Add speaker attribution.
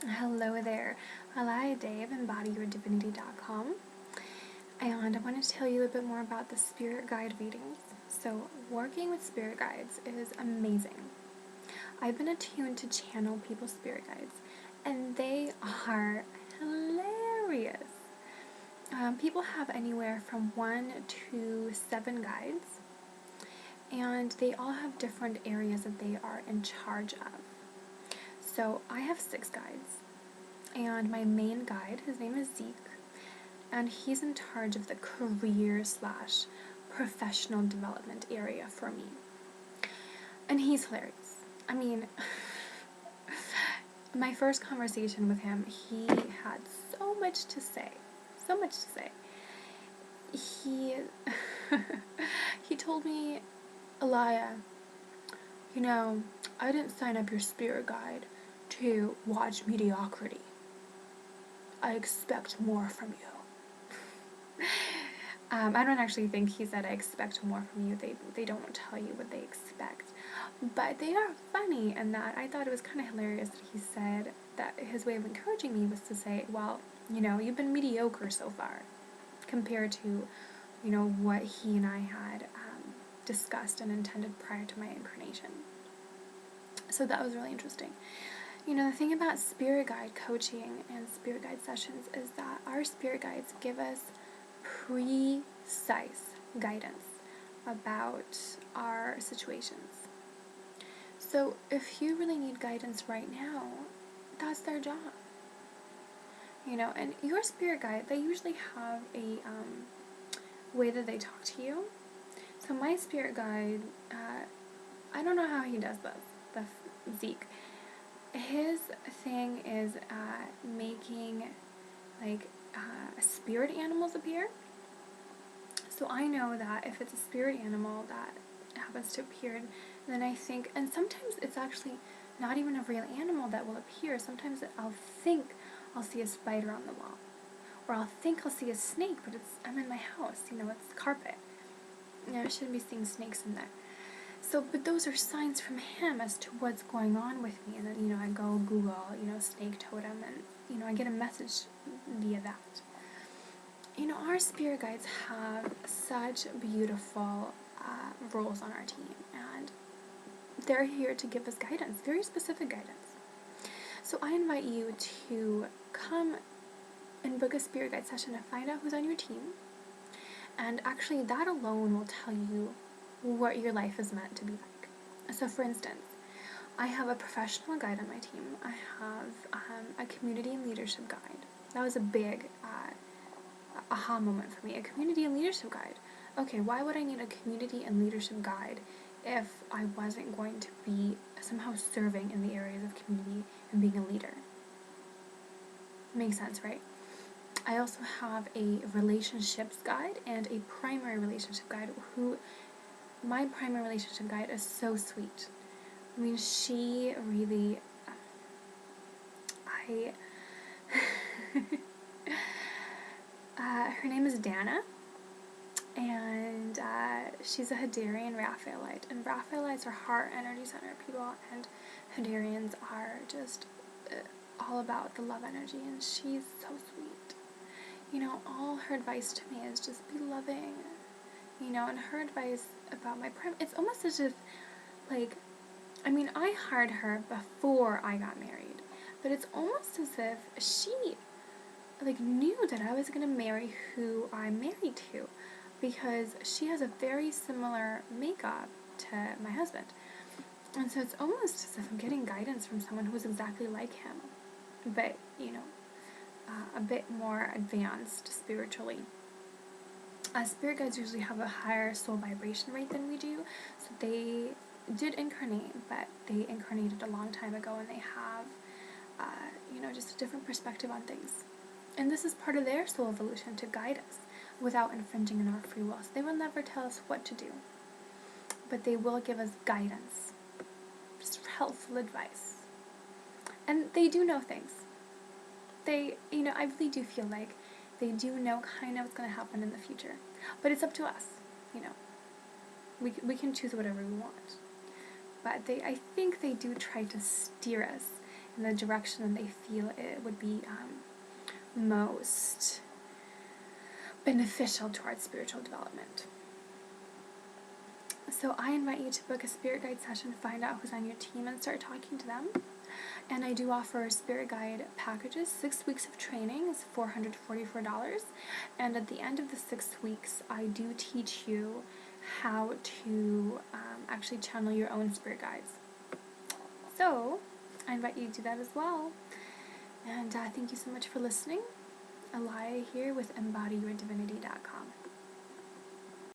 Speaker 1: Hello there, Alaya Dave, EmbodyYourDivinity.com, and I wanted to tell you a little bit more about the spirit guide readings. So, working with spirit guides is amazing. I've been attuned to channel people's spirit guides, and they are hilarious. People have anywhere from 1 to 7 guides, and they all have different areas that they are in charge of. So, I have 6 guides. And my main guide, his name is Zeke, and he's in charge of the career/professional development area for me. And he's hilarious. I mean, my first conversation with him, he had so much to say. So much to say. He he told me, Alaya, I didn't sign up your spirit guide to watch mediocrity. I expect more from you. I don't actually think he said I expect more from you. They don't tell you what they expect. But they are funny in that I thought it was kind of hilarious that he said that his way of encouraging me was to say, well, you've been mediocre so far compared to, what he and I had discussed and intended prior to my incarnation. So that was really interesting. The thing about spirit guide coaching and spirit guide sessions is that our spirit guides give us precise guidance about our situations. So if you really need guidance right now, that's their job. And your spirit guide, they usually have a way that they talk to you. So my spirit guide, I don't know how he does this, Zeke. His thing is making spirit animals appear. So I know that if it's a spirit animal that happens to appear, then I think, and sometimes it's actually not even a real animal that will appear. Sometimes I'll think I'll see a spider on the wall, or I'll think I'll see a snake, but I'm in my house. It's carpet. I shouldn't be seeing snakes in there. So, but those are signs from him as to what's going on with me. And then, I go Google, snake totem, and, I get a message via that. Our spirit guides have such beautiful roles on our team, and they're here to give us guidance, very specific guidance. So I invite you to come and book a spirit guide session to find out who's on your team. And actually, that alone will tell you what your life is meant to be like. So for instance, I have a professional guide on my team. I have a community and leadership guide. That was a big aha moment for me. A community and leadership guide. Okay, why would I need a community and leadership guide if I wasn't going to be somehow serving in the areas of community and being a leader? Makes sense, right? I also have a relationships guide and a primary relationship guide my primary relationship guide is so sweet. I mean, she really, her name is Dana, and she's a Hadarian Raphaelite, and Raphaelites are heart energy center people, and Hadarians are just all about the love energy, and she's so sweet. All her advice to me is just be loving, and her advice about it's almost as if, I hired her before I got married, but it's almost as if she, knew that I was going to marry who I'm married to, because she has a very similar makeup to my husband, and so it's almost as if I'm getting guidance from someone who's exactly like him, but, a bit more advanced spiritually. Spirit guides usually have a higher soul vibration rate than we do, so they did incarnate, but they incarnated a long time ago, and they have, just a different perspective on things. And this is part of their soul evolution, to guide us without infringing on our free will. So they will never tell us what to do, but they will give us guidance, just helpful advice. And they do know things. They, I really do feel like they do know kind of what's going to happen in the future. But it's up to us, We can choose whatever we want. But I think they do try to steer us in the direction that they feel it would be most beneficial towards spiritual development. So I invite you to book a spirit guide session, find out who's on your team, and start talking to them. And I do offer spirit guide packages. 6 weeks of training is $444. And at the end of the 6 weeks, I do teach you how to actually channel your own spirit guides. So I invite you to do that as well. And thank you so much for listening. Alaya here with EmbodyYourDivinity.com.